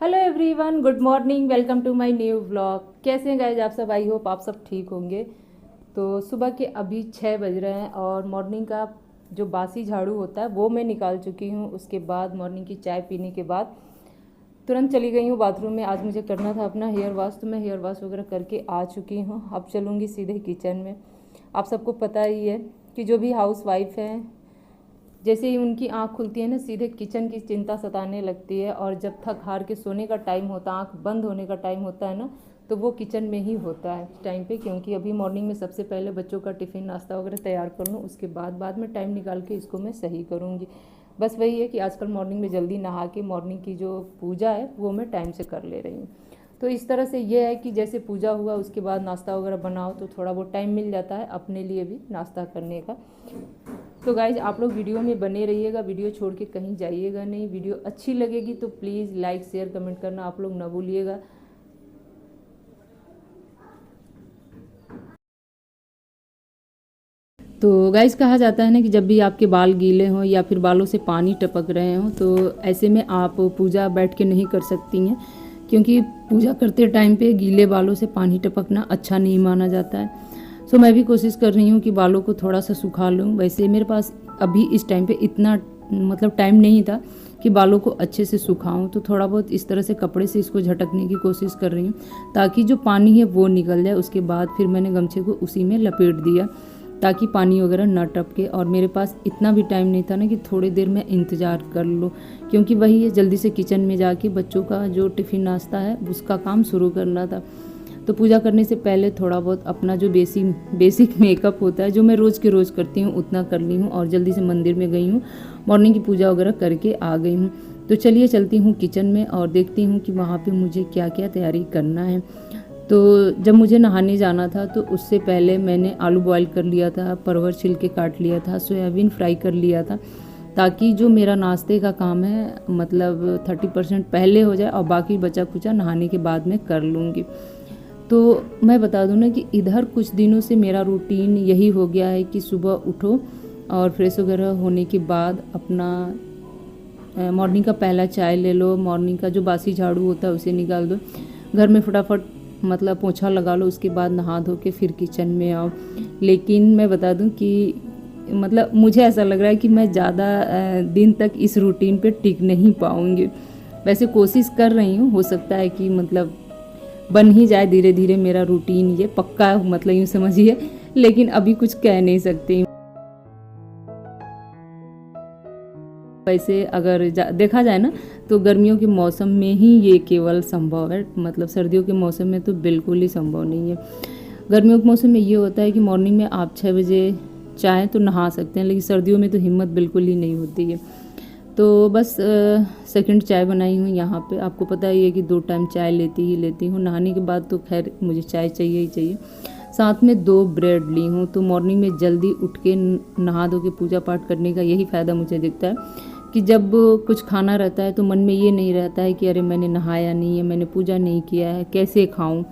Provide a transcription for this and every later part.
Hello everyone, good morning. Welcome to my new vlog. कैसे हैं guys आप सब? आई होप आप सब ठीक होंगे। तो सुबह के अभी 6 बज रहे हैं और मॉर्निंग का जो बासी झाड़ू होता है वो मैं निकाल चुकी हूँ। उसके बाद मॉर्निंग की चाय पीने के बाद तुरंत चली गई हूँ बाथरूम में। आज मुझे करना था अपना हेयर वॉश, तो मैं हेयर वॉश वगैरह करके आ चुकी हूँ। अब चलूँगी सीधे किचन में। आप सबको पता ही है कि जो भी हाउस वाइफ हैं, जैसे ही उनकी आंख खुलती है ना, सीधे किचन की चिंता सताने लगती है। और जब थक हार के सोने का टाइम होता है, आंख बंद होने का टाइम होता है ना, तो वो किचन में ही होता है इस टाइम पे। क्योंकि अभी मॉर्निंग में सबसे पहले बच्चों का टिफ़िन नाश्ता वगैरह तैयार कर लूँ, उसके बाद में टाइम निकाल के इसको मैं सही करूँगी। बस वही है कि आजकल मॉर्निंग में जल्दी नहा के मॉर्निंग की जो पूजा है वो मैं टाइम से कर ले रही हूँ। तो इस तरह से ये है कि जैसे पूजा हुआ उसके बाद नाश्ता वगैरह बनाओ तो थोड़ा बहुत टाइम मिल जाता है अपने लिए भी नाश्ता करने का। तो गाइज आप लोग वीडियो में बने रहिएगा, वीडियो छोड़ के कहीं जाइएगा नहीं। वीडियो अच्छी लगेगी तो प्लीज़ लाइक शेयर कमेंट करना आप लोग ना भूलिएगा। तो गाइज कहा जाता है ना कि जब भी आपके बाल गीले हों या फिर बालों से पानी टपक रहे हों, तो ऐसे में आप पूजा बैठ के नहीं कर सकती हैं। क्योंकि पूजा करते टाइम पे गीले बालों से पानी टपकना अच्छा नहीं माना जाता है। सो मैं भी कोशिश कर रही हूँ कि बालों को थोड़ा सा सुखा लूँ। वैसे मेरे पास अभी इस टाइम पे इतना टाइम नहीं था कि बालों को अच्छे से सुखाऊं, तो थोड़ा बहुत इस तरह से कपड़े से इसको झटकने की कोशिश कर रही हूँ ताकि जो पानी है वो निकल जाए। उसके बाद फिर मैंने गमछे को उसी में लपेट दिया ताकि पानी वगैरह ना टपके। और मेरे पास इतना भी टाइम नहीं था ना कि थोड़ी देर में इंतज़ार कर लूँ, क्योंकि वही है जल्दी से किचन में जाके बच्चों का जो टिफ़िन नाश्ता है उसका काम शुरू करना था। तो पूजा करने से पहले थोड़ा बहुत अपना जो बेसिक मेकअप होता है जो मैं रोज़ के रोज़ करती हूँ उतना कर ली हूँ और जल्दी से मंदिर में गई हूँ, मॉर्निंग की पूजा वगैरह करके आ गई हूँ। तो चलिए चलती हूँ किचन में और देखती हूँ कि वहाँ पे मुझे क्या क्या तैयारी करना है। तो जब मुझे नहाने जाना था तो उससे पहले मैंने आलू बॉयल कर लिया था, परवल छिलके काट लिया था, सोयाबीन फ्राई कर लिया था, ताकि जो मेरा नाश्ते का काम है 30% पहले हो जाए और बाकी बचा कुचा नहाने के बाद में कर लूँगी। तो मैं बता दूँ ना कि इधर कुछ दिनों से मेरा रूटीन यही हो गया है कि सुबह उठो और फ्रेश वगैरह होने के बाद अपना मॉर्निंग का पहला चाय ले लो, मॉर्निंग का जो बासी झाड़ू होता है उसे निकाल दो, घर में फटाफट पोछा लगा लो, उसके बाद नहा धो के फिर किचन में आओ। लेकिन मैं बता दूं कि मुझे ऐसा लग रहा है कि मैं ज़्यादा दिन तक इस रूटीन पे टिक नहीं पाऊँगी। वैसे कोशिश कर रही हूँ, हो सकता है कि बन ही जाए धीरे धीरे मेरा रूटीन ये पक्का, यूँ समझिए। लेकिन अभी कुछ कह नहीं सकती। वैसे अगर देखा जाए ना तो गर्मियों के मौसम में ही ये केवल संभव है, सर्दियों के मौसम में तो बिल्कुल ही संभव नहीं है। गर्मियों के मौसम में ये होता है कि मॉर्निंग में आप 6 बजे चाहें तो नहा सकते हैं, लेकिन सर्दियों में तो हिम्मत बिल्कुल ही नहीं होती है। तो बस सेकंड चाय बनाई हूँ यहाँ पे। आपको पता ही है कि 2 टाइम चाय लेती हूँ। नहाने के बाद तो खैर मुझे चाय चाहिए ही चाहिए। साथ में 2 ब्रेड ली हूँ। तो मॉर्निंग में जल्दी उठ के नहा धो के पूजा पाठ करने का यही फ़ायदा मुझे दिखता है कि जब कुछ खाना रहता है तो मन में ये नहीं रहता है कि अरे मैंने नहाया नहीं है, मैंने पूजा नहीं किया है, कैसे खाऊं।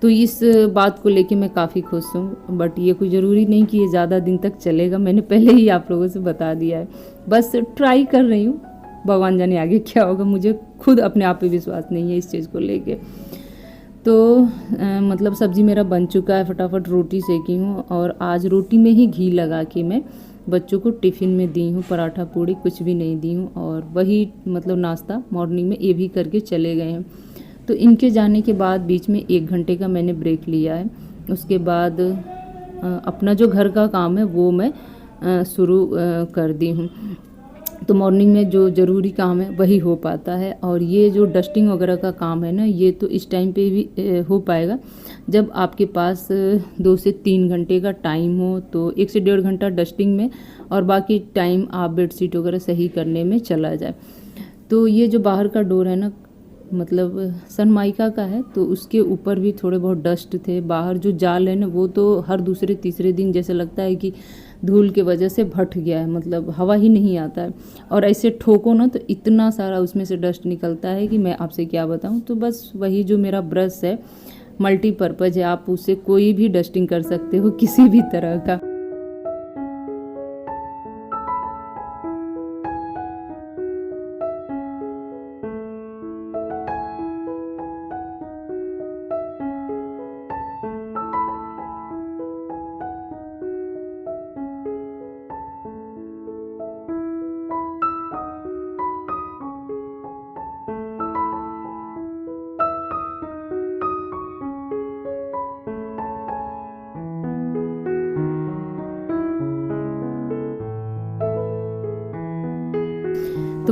तो इस बात को लेके मैं काफ़ी खुश हूँ। बट ये कोई ज़रूरी नहीं कि ये ज़्यादा दिन तक चलेगा, मैंने पहले ही आप लोगों से बता दिया है। बस ट्राई कर रही हूँ, भगवान जाने आगे क्या होगा। मुझे खुद अपने आप पे विश्वास नहीं है इस चीज़ को लेके। तो सब्ज़ी मेरा बन चुका है, फटाफट रोटी सेकी हूँ और आज रोटी में ही घी लगा के मैं बच्चों को टिफ़िन में दी हूँ। पराठा पूड़ी कुछ भी नहीं दी हूँ और वही नाश्ता मॉर्निंग में ये भी करके चले गए हैं। तो इनके जाने के बाद बीच में 1 घंटे का मैंने ब्रेक लिया है। उसके बाद अपना जो घर का काम है वो मैं शुरू कर दी हूँ। तो मॉर्निंग में जो ज़रूरी काम है वही हो पाता है। और ये जो डस्टिंग वगैरह का काम है ना, ये तो इस टाइम पे भी हो पाएगा जब आपके पास 2 से 3 घंटे का टाइम हो। तो 1 से 1.5 घंटा डस्टिंग में और बाकी टाइम आप बेडशीट वगैरह सही करने में चला जाए। तो ये जो बाहर का डोर है ना, सनमाइका का है, तो उसके ऊपर भी थोड़े बहुत डस्ट थे। बाहर जो जाल है ना वो तो हर दूसरे तीसरे दिन जैसे लगता है कि धूल के वजह से भट गया है, हवा ही नहीं आता है। और ऐसे ठोको ना तो इतना सारा उसमें से डस्ट निकलता है कि मैं आपसे क्या बताऊं। तो बस वही जो मेरा ब्रश है मल्टीपर्पज़ है, आप उससे कोई भी डस्टिंग कर सकते हो किसी भी तरह का।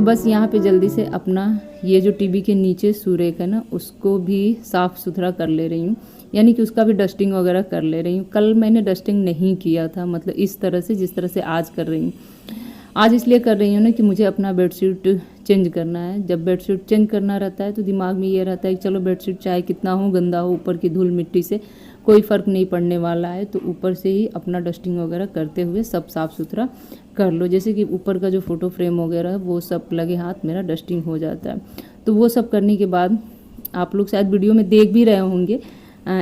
तो बस यहाँ पे जल्दी से अपना ये जो टीवी के नीचे सुरेख है ना, उसको भी साफ़ सुथरा कर ले रही हूँ, यानी कि उसका भी डस्टिंग वगैरह कर ले रही हूँ। कल मैंने डस्टिंग नहीं किया था, मतलब इस तरह से जिस तरह से आज कर रही हूँ। आज इसलिए कर रही हूँ ना कि मुझे अपना बेडशीट चेंज करना है। जब बेडशीट चेंज करना रहता है तो दिमाग में ये रहता है कि चलो बेडशीट चाहे कितना हो गंदा हो, ऊपर की धूल मिट्टी से कोई फ़र्क नहीं पड़ने वाला है, तो ऊपर से ही अपना डस्टिंग वगैरह करते हुए सब साफ़ सुथरा कर लो। जैसे कि ऊपर का जो फ़ोटो फ्रेम वगैरह है वो सब लगे हाथ मेरा डस्टिंग हो जाता है। तो वो सब करने के बाद आप लोग शायद वीडियो में देख भी रहे होंगे,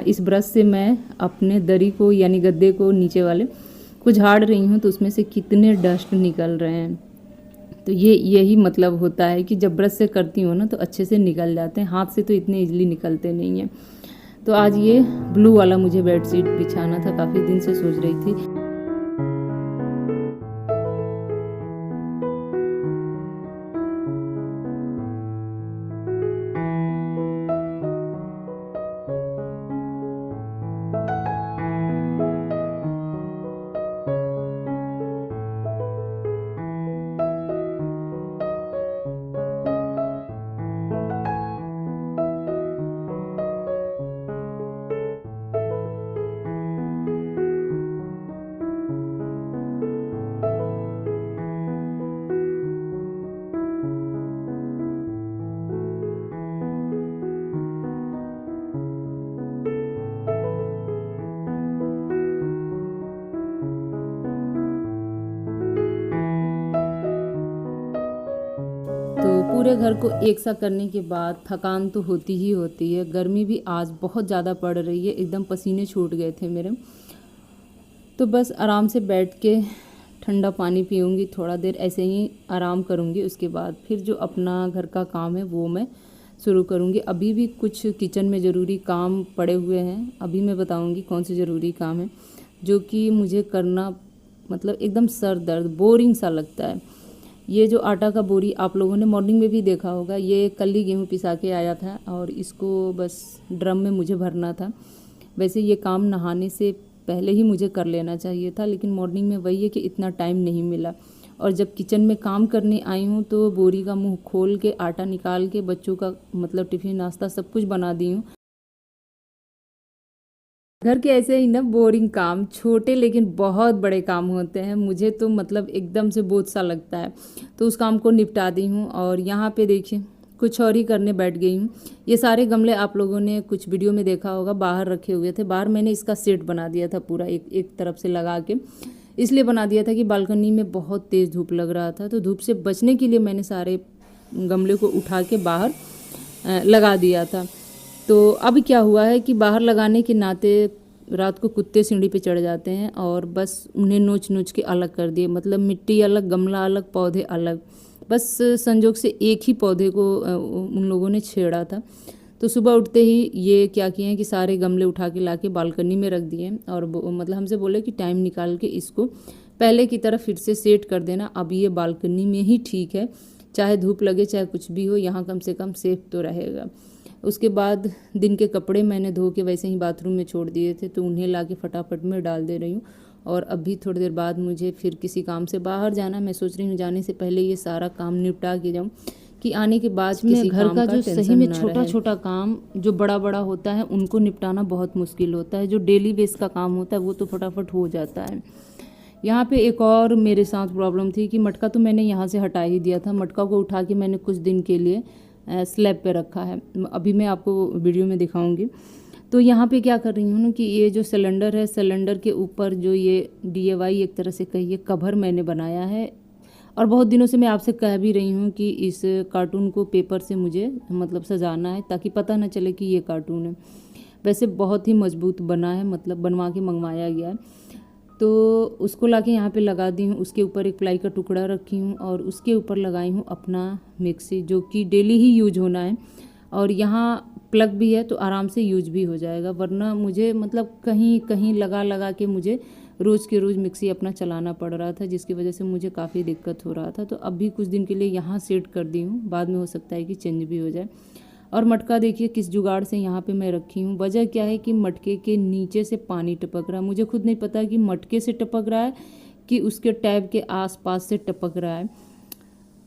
इस ब्रश से मैं अपने दरी को यानी गद्दे को नीचे वाले को झाड़ रही हूँ, तो उसमें से कितने डस्ट निकल रहे हैं। तो यही मतलब होता है कि जब ब्रश से करती हूँ ना तो अच्छे से निकल जाते हैं, हाथ से तो इतने इजीली निकलते नहीं हैं। तो आज ये ब्लू वाला मुझे बेडशीट बिछाना था, काफ़ी दिन से सोच रही थी। तो पूरे घर को एक सा करने के बाद थकान तो होती ही होती है। गर्मी भी आज बहुत ज़्यादा पड़ रही है, एकदम पसीने छूट गए थे मेरे। तो बस आराम से बैठ के ठंडा पानी पीऊँगी, थोड़ा देर ऐसे ही आराम करूँगी, उसके बाद फिर जो अपना घर का काम है वो मैं शुरू करूँगी। अभी भी कुछ किचन में ज़रूरी काम पड़े हुए हैं, अभी मैं बताऊँगी कौन से ज़रूरी काम है जो कि मुझे करना मतलब एकदम सर दर्द बोरिंग सा लगता है। ये जो आटा का बोरी आप लोगों ने मॉर्निंग में भी देखा होगा, ये कल ही गेहूँ पिसा के आया था और इसको बस ड्रम में मुझे भरना था। वैसे ये काम नहाने से पहले ही मुझे कर लेना चाहिए था, लेकिन मॉर्निंग में वही है कि इतना टाइम नहीं मिला। और जब किचन में काम करने आई हूँ तो बोरी का मुंह खोल के आटा निकाल के बच्चों का मतलब टिफ़िन नाश्ता सब कुछ बना दी हूँ। घर के ऐसे ही ना बोरिंग काम, छोटे लेकिन बहुत बड़े काम होते हैं, मुझे तो मतलब एकदम से बोझ सा लगता है। तो उस काम को निपटा दी हूँ और यहाँ पे देखिए कुछ और ही करने बैठ गई हूँ। ये सारे गमले आप लोगों ने कुछ वीडियो में देखा होगा, बाहर रखे हुए थे। बाहर मैंने इसका सेट बना दिया था पूरा एक तरफ से लगा के, इसलिए बना दिया था कि बालकनी में बहुत तेज़ धूप लग रहा था, तो धूप से बचने के लिए मैंने सारे गमले को उठा के बाहर लगा दिया था। तो अब क्या हुआ है कि बाहर लगाने के नाते रात को कुत्ते सीढ़ी पे चढ़ जाते हैं और बस उन्हें नोच नोच के अलग कर दिए, मतलब मिट्टी अलग, गमला अलग, पौधे अलग। बस संजोग से एक ही पौधे को उन लोगों ने छेड़ा था। तो सुबह उठते ही ये क्या किए हैं कि सारे गमले उठा के ला के बालकनी में रख दिए और मतलब हमसे बोले कि टाइम निकाल के इसको पहले की तरह फिर से सेट कर देना। अब ये बालकनी में ही ठीक है, चाहे धूप लगे चाहे कुछ भी हो, यहाँ कम से कम सेफ तो रहेगा। उसके बाद दिन के कपड़े मैंने धो के वैसे ही बाथरूम में छोड़ दिए थे, तो उन्हें ला के फटाफट में डाल दे रही हूँ। और अभी थोड़ी देर बाद मुझे फिर किसी काम से बाहर जाना, मैं सोच रही हूँ जाने से पहले ये सारा काम निपटा के जाऊँ कि आने के बाद किसी घर का जो सही में छोटा छोटा काम जो बड़ा बड़ा होता है उनको निपटाना बहुत मुश्किल होता है। जो डेली बेस का काम होता है वो तो फटाफट हो जाता है। यहाँ पे एक और मेरे साथ प्रॉब्लम थी कि मटका तो मैंने यहाँ से हटा ही दिया था, मटका को उठा के मैंने कुछ दिन के लिए स्लैब पे रखा है, अभी मैं आपको वीडियो में दिखाऊंगी। तो यहाँ पे क्या कर रही हूँ ना कि ये जो सिलेंडर है, सिलेंडर के ऊपर जो ये DIY एक तरह से कहिए कवर मैंने बनाया है। और बहुत दिनों से मैं आपसे कह भी रही हूँ कि इस कार्टून को पेपर से मुझे मतलब सजाना है ताकि पता ना चले कि ये कार्टून है। वैसे बहुत ही मजबूत बना है, मतलब बनवा के मंगवाया गया है। तो उसको लाके यहाँ पे लगा दी हूँ, उसके ऊपर एक प्लाई का टुकड़ा रखी हूँ और उसके ऊपर लगाई हूँ अपना मिक्सी जो कि डेली ही यूज होना है। और यहाँ प्लग भी है तो आराम से यूज भी हो जाएगा, वरना मुझे मतलब कहीं कहीं लगा लगा के मुझे रोज़ के रोज़ मिक्सी अपना चलाना पड़ रहा था, जिसकी वजह से मुझे काफ़ी दिक्कत हो रहा था। तो अभी कुछ दिन के लिए यहाँ सेट कर दी हूँ, बाद में हो सकता है कि चेंज भी हो जाए। और मटका देखिए किस जुगाड़ से यहाँ पे मैं रखी हूँ। वजह क्या है कि मटके के नीचे से पानी टपक रहा है, मुझे खुद नहीं पता कि मटके से टपक रहा है कि उसके टैब के आसपास से टपक रहा है।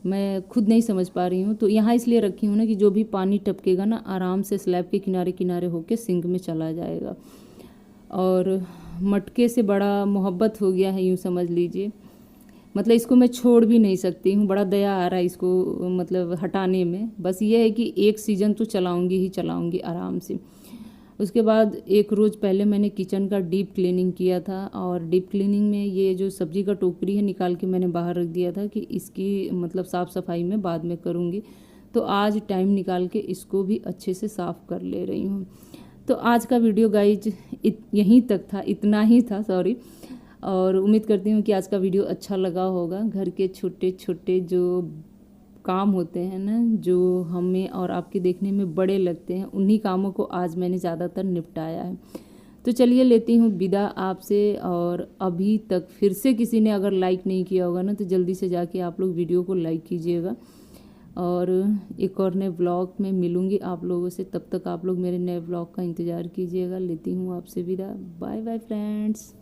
मैं खुद नहीं समझ पा रही हूँ। तो यहाँ इसलिए रखी हूँ ना कि जो भी पानी टपकेगा ना आराम से स्लैब के किनारे किनारे होके सिंक में चला जाएगा। और मटके से बड़ा मोहब्बत हो गया है यूँ समझ लीजिए, मतलब इसको मैं छोड़ भी नहीं सकती हूँ। बड़ा दया आ रहा है इसको मतलब हटाने में। बस ये है कि एक सीज़न तो चलाऊँगी ही चलाऊँगी आराम से। उसके बाद एक रोज़ पहले मैंने किचन का डीप क्लीनिंग किया था, और डीप क्लीनिंग में ये जो सब्ज़ी का टोकरी है निकाल के मैंने बाहर रख दिया था कि इसकी मतलब साफ़ सफाई में बाद में करूँगी। तो आज टाइम निकाल के इसको भी अच्छे से साफ़ कर ले रही हूँ। तो आज का वीडियो गाइज यहीं तक था, इतना ही था, सॉरी। और उम्मीद करती हूँ कि आज का वीडियो अच्छा लगा होगा। घर के छोटे छोटे जो काम होते हैं ना, जो हमें और आपके देखने में बड़े लगते हैं, उन्हीं कामों को आज मैंने ज़्यादातर निपटाया है। तो चलिए लेती हूँ विदा आपसे। और अभी तक फिर से किसी ने अगर लाइक नहीं किया होगा ना, तो जल्दी से जाके आप लोग वीडियो को लाइक कीजिएगा। और एक और नए व्लॉग में मिलूँगी आप लोगों से, तब तक आप लोग मेरे नए व्लॉग का इंतज़ार कीजिएगा। लेती हूँ आपसे विदा। Bye bye friends.